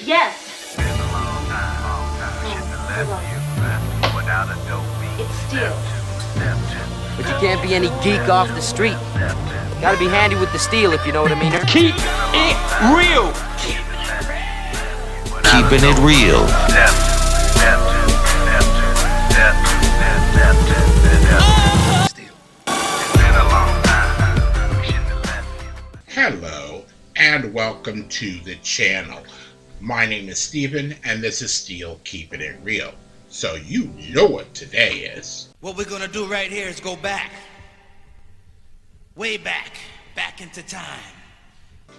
Yes. Been a long time. Shouldn't have left you without a dope beat. It's Steel. But you can't be any geek off the street. Gotta be handy with the steel, if you know what I mean. Keep it real. Keeping it real. Hello and welcome to the channel. My name is Steven and this is Steel Keeping It Real. So you know what today is. What we're gonna do right here is go back. Way back into time.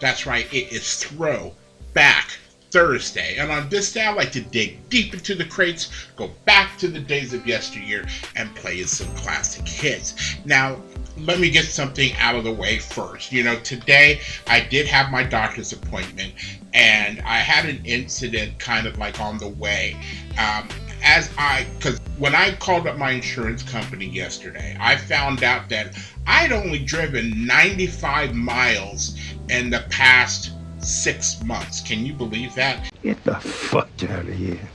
That's right, it is Throwback Thursday. And on this day I like to dig deep into the crates, go back to the days of yesteryear and play some classic hits. Now, let me get something out of the way first. You know, today I did have my doctor's appointment and I had an incident kind of like on the way. Because when I called up my insurance company yesterday, I found out that I'd only driven 95 miles in the past 6 months. Can you believe that? Get the fuck out of here.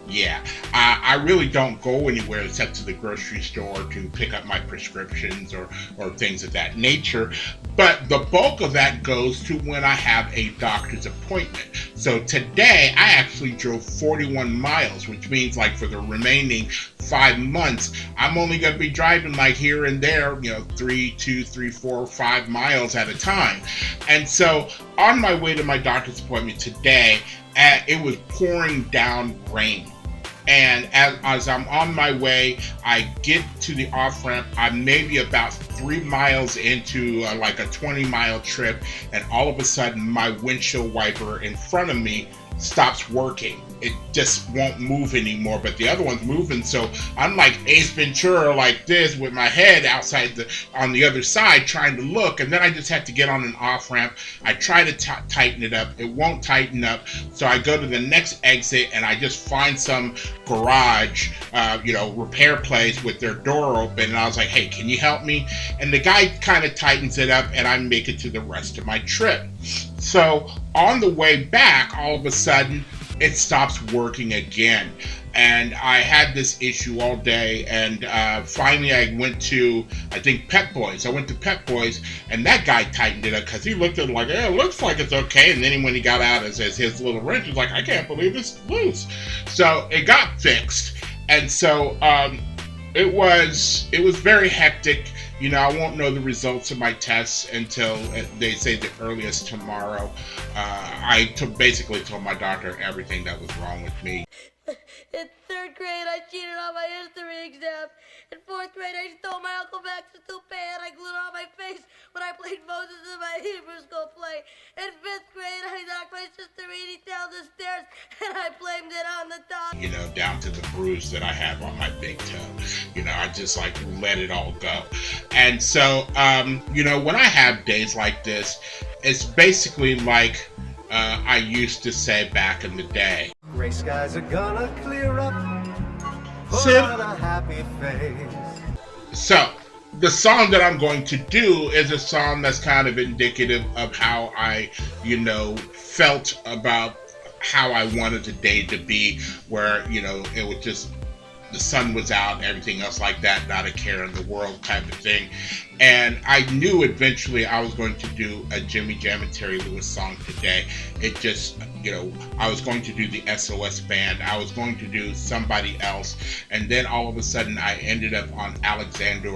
Yeah, I really don't go anywhere except to the grocery store to pick up my prescriptions or things of that nature. But the bulk of that goes to when I have a doctor's appointment. So today I actually drove 41 miles, which means like for the remaining 5 months, I'm only going to be driving like here and there, 2, 3, 4, 5 miles at a time. And so on my way to my doctor's appointment today, it was pouring down rain. And as I'm on my way, I get to the off-ramp. I'm maybe about 3 miles into like a 20-mile trip, and all of a sudden my windshield wiper in front of me stops working. It just won't move anymore, but the other one's moving. So I'm like Ace Ventura like this with my head on the other side trying to look, and then I just have to get on an off ramp. I try to tighten it up. It won't tighten up. So I go to the next exit and I just find some garage, repair place with their door open. And I was like, hey, can you help me? And the guy kind of tightens it up and I make it to the rest of my trip. So on the way back, all of a sudden, it stops working again. And I had this issue all day, and finally I went to, I think, Pep Boys. I went to Pep Boys, and that guy tightened it up because he looked at it like, it looks like it's okay. And then when he got out as his little wrench, he was like, I can't believe it's loose. So it got fixed. And so it was very hectic. I won't know the results of my tests until they say the earliest tomorrow. I basically told my doctor everything that was wrong with me. In 3rd grade, I cheated on my history exam. In 4th grade, I stole my Uncle Max's toupee and I glued it on my face when I played Moses in my Hebrew school play. In 5th grade, I knocked my sister Edie down the stairs and I blamed it on the dog. Down to the bruise that I have on my big toe. I just like let it all go. And so, when I have days like this, it's basically like I used to say back in the day. Gray skies are gonna clear up. Put on a happy face. So, the song that I'm going to do is a song that's kind of indicative of how I, felt about how I wanted the day to be, where, it was just, the sun was out and everything else like that, not a care in the world type of thing. And I knew eventually I was going to do a Jimmy Jam and Terry Lewis song today. It just, I was going to do the SOS Band. I was going to do somebody else. And then all of a sudden I ended up on Alexander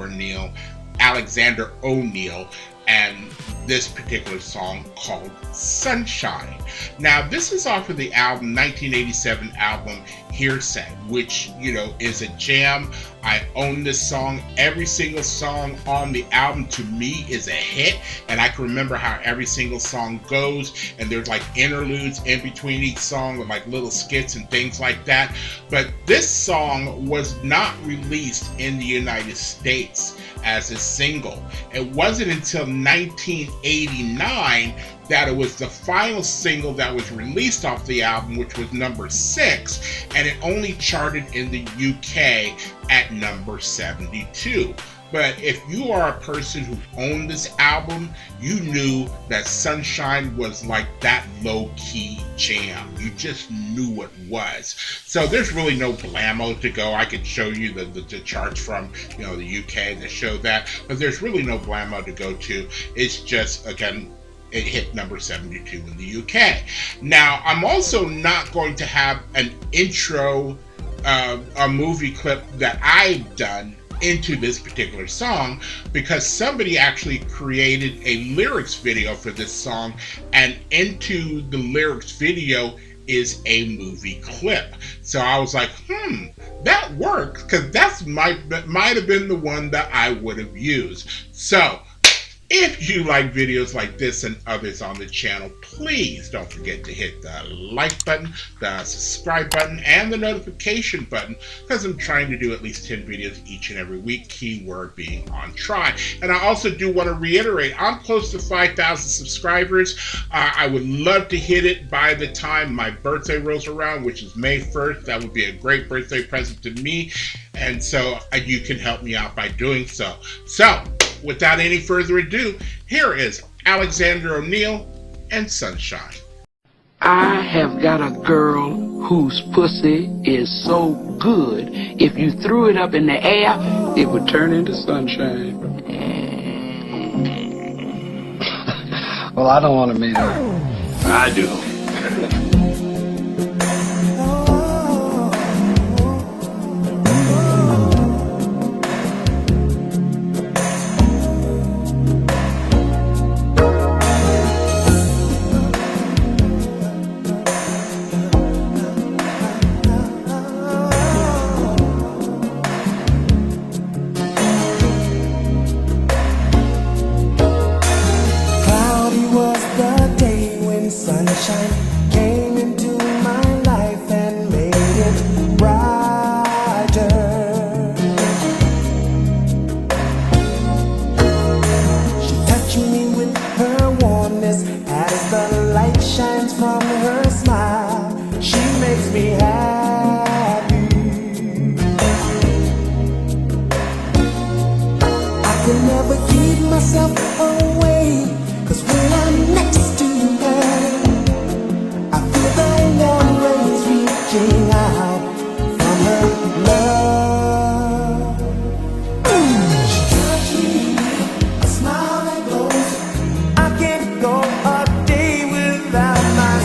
O'Neal and this particular song called Sunshine. Now, this is off of the 1987 album Hearsay, which, is a jam. I own this song. Every single song on the album to me is a hit, and I can remember how every single song goes, and there's like interludes in between each song with like little skits and things like that. But this song was not released in the United States as a single. It wasn't until 1989 that it was the final single that was released off the album, which was number 6, and it only charted in the UK at number 72. But if you are a person who owned this album, you knew that Sunshine was like that low-key jam. You just knew it was. So there's really no blammo to go. I could show you the charts from the UK that show that, but there's really no blammo to go to. It's just, again, it hit number 72 in the UK. Now, I'm also not going to have an intro, a movie clip that I've done into this particular song, because somebody actually created a lyrics video for this song, and into the lyrics video is a movie clip. So I was like, that works, because that might have been the one that I would have used. So if you like videos like this and others on the channel, please don't forget to hit the like button, the subscribe button, and the notification button, because I'm trying to do at least 10 videos each and every week, keyword being on try. And I also do want to reiterate, I'm close to 5,000 subscribers. I would love to hit it by the time my birthday rolls around, which is May 1st. That would be a great birthday present to me. And so you can help me out by doing so. So, without any further ado, here is Alexander O'Neal and Sunshine. I have got a girl whose pussy is so good, if you threw it up in the air, it would turn into sunshine. Well, I don't want to meet her. I do. Sunshine came into my life and made it brighter. She touched me with her warmness as the light shines from her smile. She makes me happy. I can never keep myself away, 'cause when I'm next to her, reaching out from her love. She touched me with a smile that glows. I can't go a day without my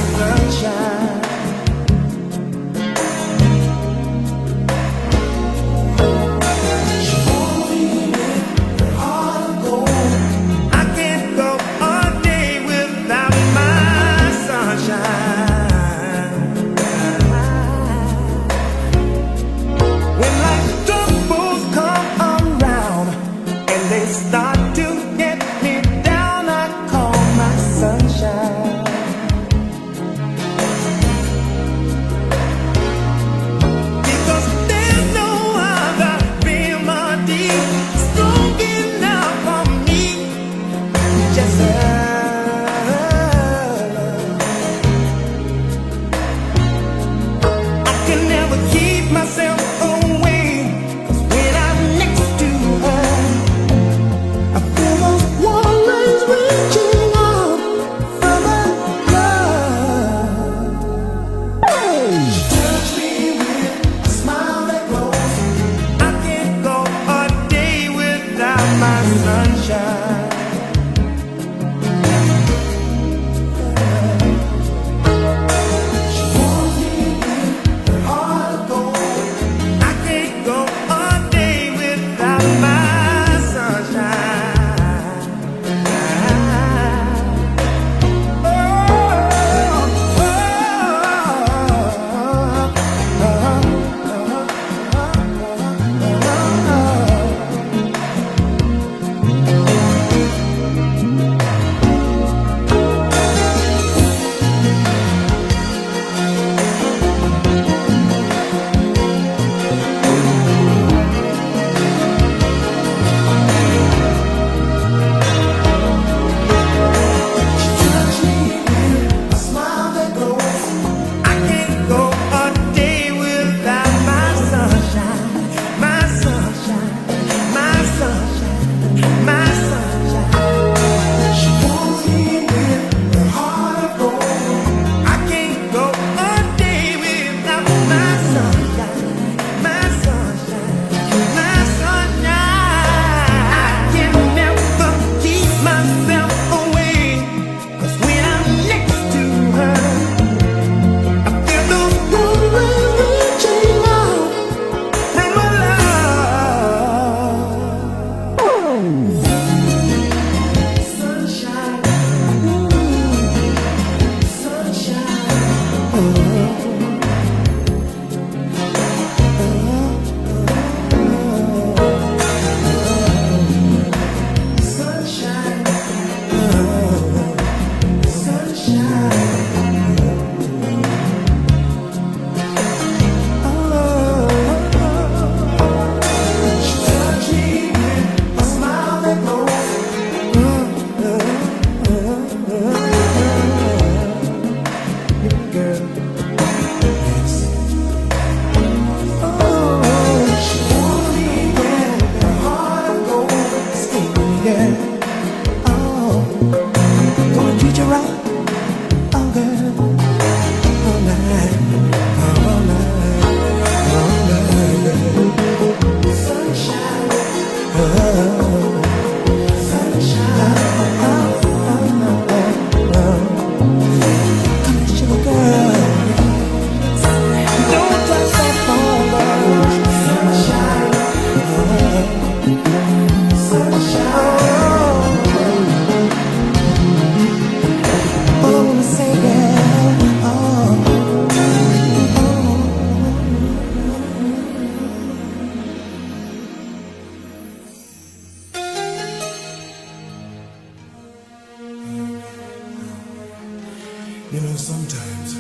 You know, sometimes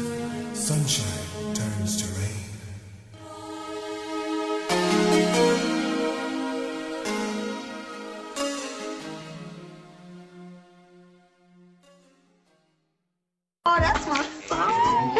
sunshine turns to rain. Oh, that's my song.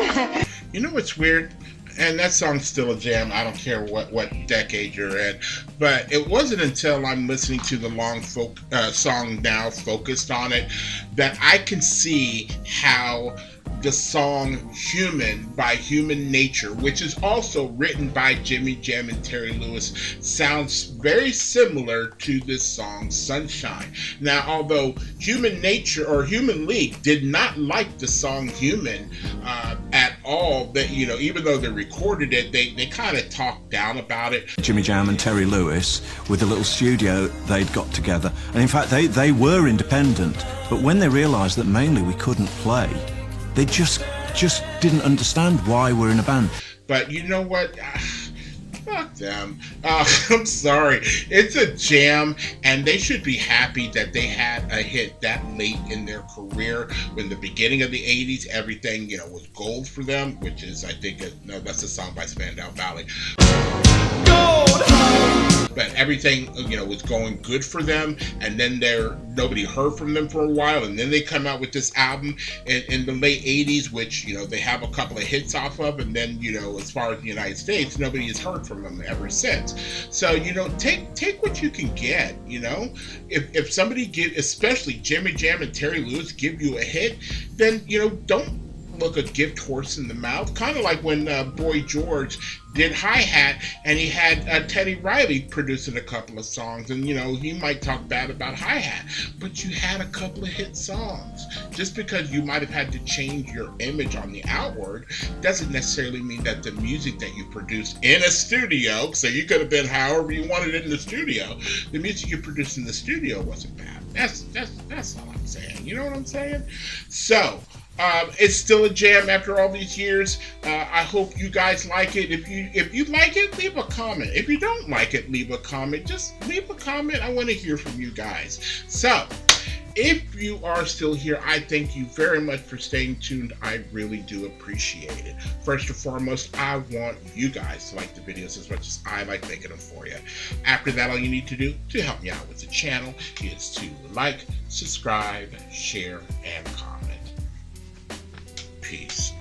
You know what's weird? And that song's still a jam. I don't care what decade you're in. But it wasn't until I'm listening to the song now, focused on it, that I can see how the song Human by Human Nature, which is also written by Jimmy Jam and Terry Lewis, sounds very similar to this song Sunshine. Now, although Human Nature or Human League did not like the song Human at all, that, you know, even though they recorded it, they kind of talked down about it. Jimmy Jam and Terry Lewis, with a little studio they'd got together, and in fact they were independent, but when they realised that mainly we couldn't play, they just didn't understand why we're in a band. But you know what? Fuck them. I'm sorry. It's a jam, and they should be happy that they had a hit that late in their career. When the beginning of the 80s, everything, you know, was gold for them, which is, I think, that's a song by Spandau Ballet. But everything, you know, was going good for them, and then nobody heard from them for a while, and then they come out with this album in the late 80s, which, you know, they have a couple of hits off of, and then, you know, as far as the United States, nobody has heard from them ever since. So, you know, take what you can get, you know. If somebody especially Jimmy Jam and Terry Lewis, give you a hit, then, you know, don't look a gift horse in the mouth. Kind of like when Boy George did Hi-Hat, and he had Teddy Riley producing a couple of songs, and, you know, he might talk bad about Hi-Hat, but you had a couple of hit songs. Just because you might have had to change your image on the outward doesn't necessarily mean that the music that you produced in a studio, so you could have been however you wanted it in the studio, the music you produced in the studio wasn't bad. That's all I'm saying. You know what I'm saying? So it's still a jam after all these years. I hope you guys like it. If you like it, leave a comment. If you don't like it, leave a comment. Just leave a comment. I want to hear from you guys. So, if you are still here, I thank you very much for staying tuned. I really do appreciate it. First and foremost, I want you guys to like the videos as much as I like making them for you. After that, all you need to do to help me out with the channel is to like, subscribe, share, and comment. Peace.